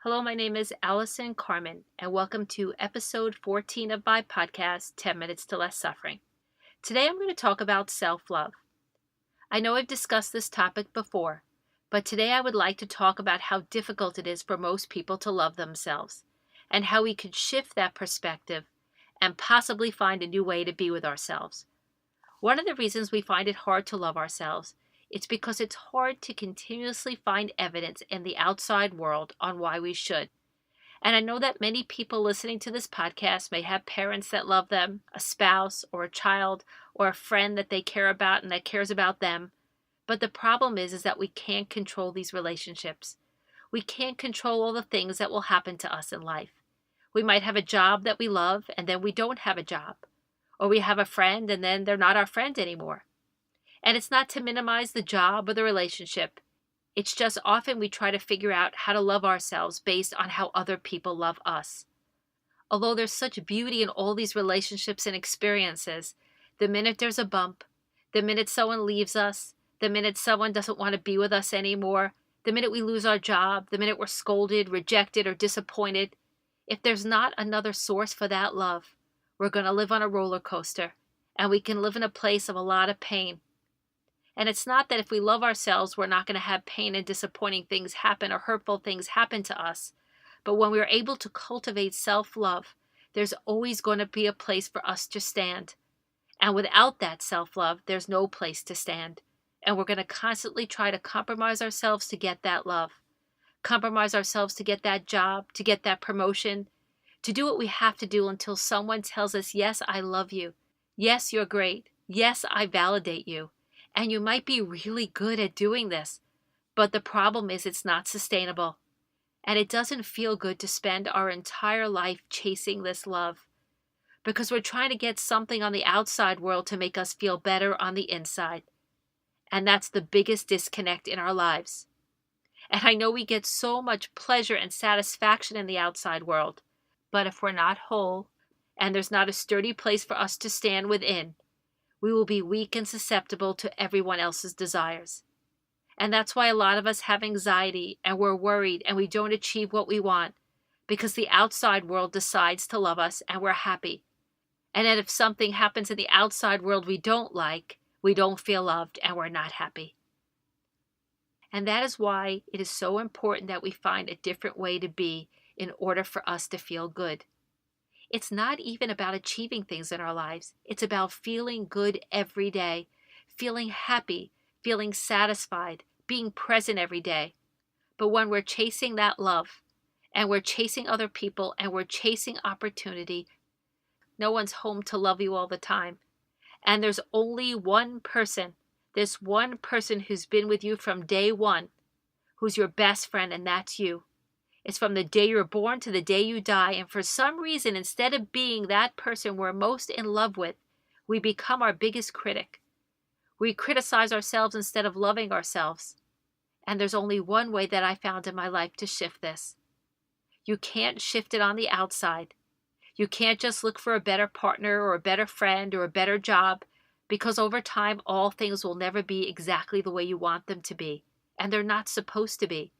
Hello, my name is Allison Carmen, and welcome to episode 14 of my podcast, 10 Minutes to Less Suffering. Today I'm going to talk about self-love. I know I've discussed this topic before, but today I would like to talk about how difficult it is for most people to love themselves, and how we could shift that perspective and possibly find a new way to be with ourselves. One of the reasons we find it hard to love ourselves is because it's hard to continuously find evidence in the outside world on why we should. And I know that many people listening to this podcast may have parents that love them, a spouse or a child or a friend that they care about and that cares about them. But the problem is that we can't control these relationships. We can't control all the things that will happen to us in life. We might have a job that we love and then we don't have a job. Or we have a friend and then they're not our friend anymore. And it's not to minimize the job or the relationship. It's just often we try to figure out how to love ourselves based on how other people love us. Although there's such beauty in all these relationships and experiences, the minute there's a bump, the minute someone leaves us, the minute someone doesn't want to be with us anymore, the minute we lose our job, the minute we're scolded, rejected, or disappointed, if there's not another source for that love, we're going to live on a roller coaster, and we can live in a place of a lot of pain. And it's not that if we love ourselves, we're not going to have pain and disappointing things happen or hurtful things happen to us. But when we're able to cultivate self-love, there's always going to be a place for us to stand. And without that self-love, there's no place to stand. And we're going to constantly try to compromise ourselves to get that love. Compromise ourselves to get that job, to get that promotion, to do what we have to do until someone tells us, yes, I love you. Yes, you're great. Yes, I validate you. And you might be really good at doing this, but the problem is it's not sustainable. And it doesn't feel good to spend our entire life chasing this love because we're trying to get something on the outside world to make us feel better on the inside. And that's the biggest disconnect in our lives. And I know we get so much pleasure and satisfaction in the outside world, but if we're not whole and there's not a sturdy place for us to stand within, we will be weak and susceptible to everyone else's desires. And that's why a lot of us have anxiety and we're worried and we don't achieve what we want because the outside world decides to love us and we're happy. And then if something happens in the outside world we don't like, we don't feel loved and we're not happy. And that is why it is so important that we find a different way to be in order for us to feel good. It's not even about achieving things in our lives. It's about feeling good every day, feeling happy, feeling satisfied, being present every day. But when we're chasing that love, and we're chasing other people, and we're chasing opportunity, no one's home to love you all the time. And there's only one person, this one person who's been with you from day one, who's your best friend, and that's you. It's from the day you're born to the day you die. And for some reason, instead of being that person we're most in love with, we become our biggest critic. We criticize ourselves instead of loving ourselves. And there's only one way that I found in my life to shift this. You can't shift it on the outside. You can't just look for a better partner or a better friend or a better job, because over time, all things will never be exactly the way you want them to be. And they're not supposed to be.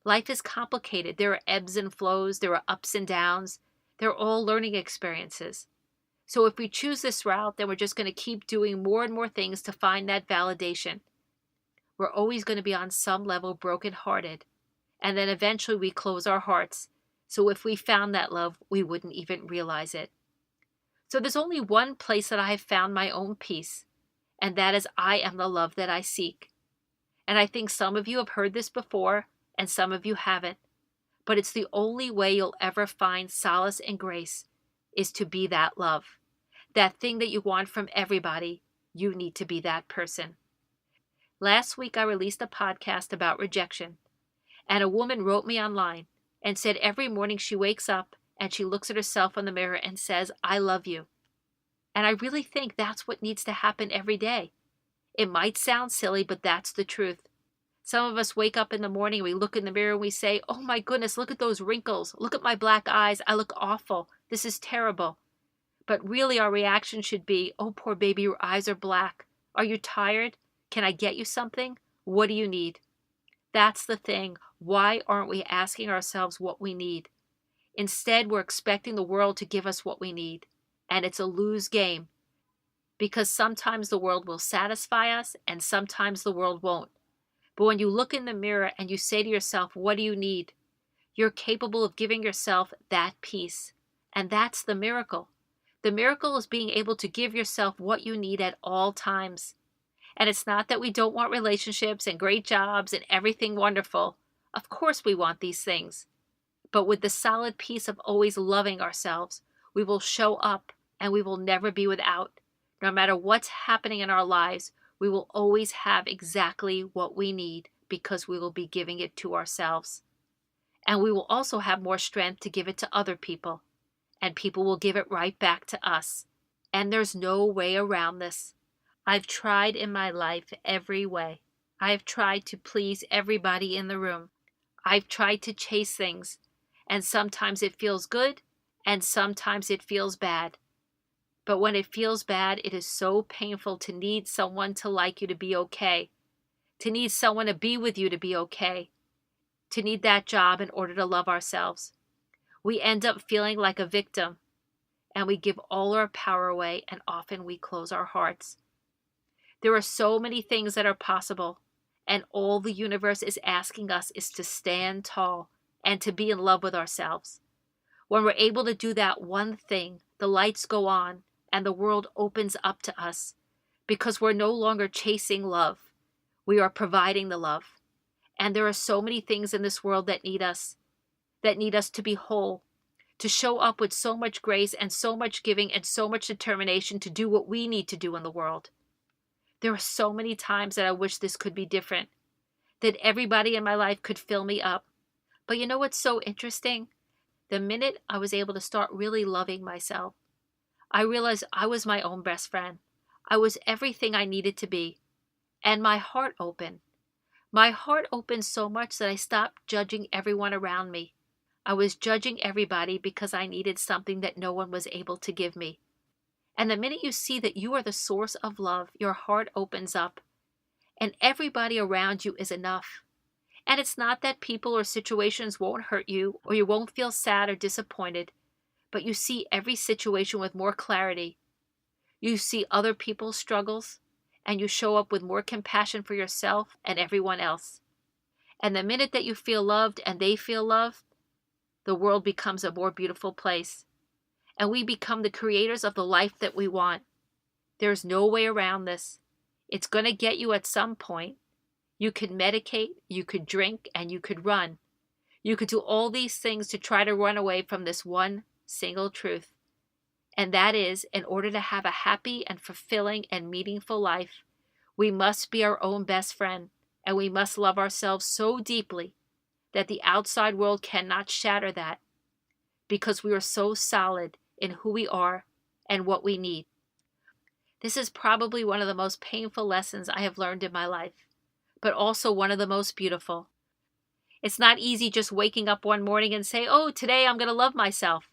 Life is complicated. There are ebbs and flows. There are ups and downs. They're all learning experiences. So if we choose this route, then we're just going to keep doing more and more things to find that validation. We're always going to be on some level brokenhearted. And then eventually we close our hearts. So if we found that love, we wouldn't even realize it. So there's only one place that I have found my own peace. And that is I am the love that I seek. And I think some of you have heard this before. And some of you haven't. But it's the only way you'll ever find solace and grace is to be that love. That thing that you want from everybody, you need to be that person. Last week I released a podcast about rejection. And a woman wrote me online and said every morning she wakes up and she looks at herself in the mirror and says, I love you. And I really think that's what needs to happen every day. It might sound silly, but that's the truth. Some of us wake up in the morning, we look in the mirror and we say, oh my goodness, look at those wrinkles. Look at my black eyes. I look awful. This is terrible. But really our reaction should be, oh poor baby, your eyes are black. Are you tired? Can I get you something? What do you need? That's the thing. Why aren't we asking ourselves what we need? Instead, we're expecting the world to give us what we need. And it's a lose game because sometimes the world will satisfy us and sometimes the world won't. But when you look in the mirror and you say to yourself, what do you need? You're capable of giving yourself that peace. And that's the miracle. The miracle is being able to give yourself what you need at all times. And it's not that we don't want relationships and great jobs and everything wonderful. Of course we want these things. But with the solid peace of always loving ourselves, we will show up and we will never be without. No matter what's happening in our lives, we will always have exactly what we need because we will be giving it to ourselves. And we will also have more strength to give it to other people. And people will give it right back to us. And there's no way around this. I've tried in my life every way. I have tried to please everybody in the room. I've tried to chase things. And sometimes it feels good, and sometimes it feels bad. But when it feels bad, it is so painful to need someone to like you to be okay, to need someone to be with you to be okay, to need that job in order to love ourselves. We end up feeling like a victim, and we give all our power away, and often we close our hearts. There are so many things that are possible, and all the universe is asking us is to stand tall and to be in love with ourselves. When we're able to do that one thing, the lights go on and the world opens up to us because we're no longer chasing love. We are providing the love. And there are so many things in this world that need us to be whole, to show up with so much grace and so much giving and so much determination to do what we need to do in the world. There are so many times that I wish this could be different, that everybody in my life could fill me up. But you know what's so interesting? The minute I was able to start really loving myself, I realized I was my own best friend. I was everything I needed to be. And my heart opened. My heart opened so much that I stopped judging everyone around me. I was judging everybody because I needed something that no one was able to give me. And the minute you see that you are the source of love, your heart opens up. And everybody around you is enough. And it's not that people or situations won't hurt you or you won't feel sad or disappointed, but you see every situation with more clarity. You see other people's struggles, and you show up with more compassion for yourself and everyone else. And the minute that you feel loved and they feel loved, the world becomes a more beautiful place. And we become the creators of the life that we want. There's no way around this. It's going to get you at some point. You could medicate, you could drink, and you could run. You could do all these things to try to run away from this one single truth. And that is, in order to have a happy and fulfilling and meaningful life, we must be our own best friend, and we must love ourselves so deeply that the outside world cannot shatter that, because we are so solid in who we are and what we need. This is probably one of the most painful lessons I have learned in my life, but also one of the most beautiful. It's not easy just waking up one morning and say, oh, today I'm going to love myself.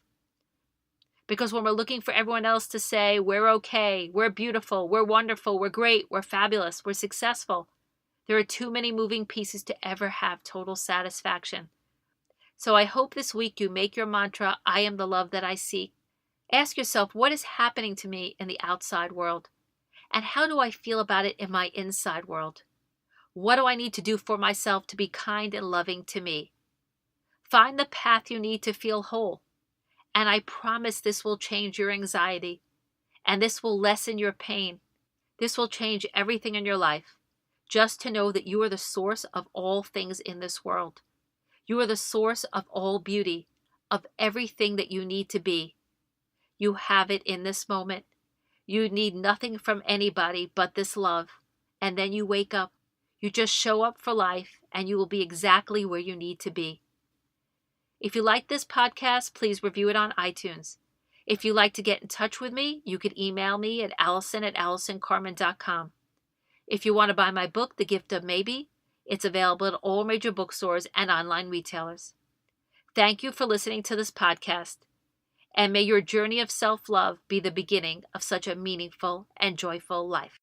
Because when we're looking for everyone else to say, we're okay, we're beautiful, we're wonderful, we're great, we're fabulous, we're successful, there are too many moving pieces to ever have total satisfaction. So I hope this week you make your mantra, I am the love that I seek. Ask yourself, what is happening to me in the outside world? And how do I feel about it in my inside world? What do I need to do for myself to be kind and loving to me? Find the path you need to feel whole. And I promise this will change your anxiety. And this will lessen your pain. This will change everything in your life. Just to know that you are the source of all things in this world. You are the source of all beauty, of everything that you need to be. You have it in this moment. You need nothing from anybody but this love. And then you wake up. You just show up for life, and you will be exactly where you need to be. If you like this podcast, please review it on iTunes. If you'd like to get in touch with me, you could email me at allison@allisoncarmen.com. If you want to buy my book, The Gift of Maybe, it's available at all major bookstores and online retailers. Thank you for listening to this podcast, and may your journey of self-love be the beginning of such a meaningful and joyful life.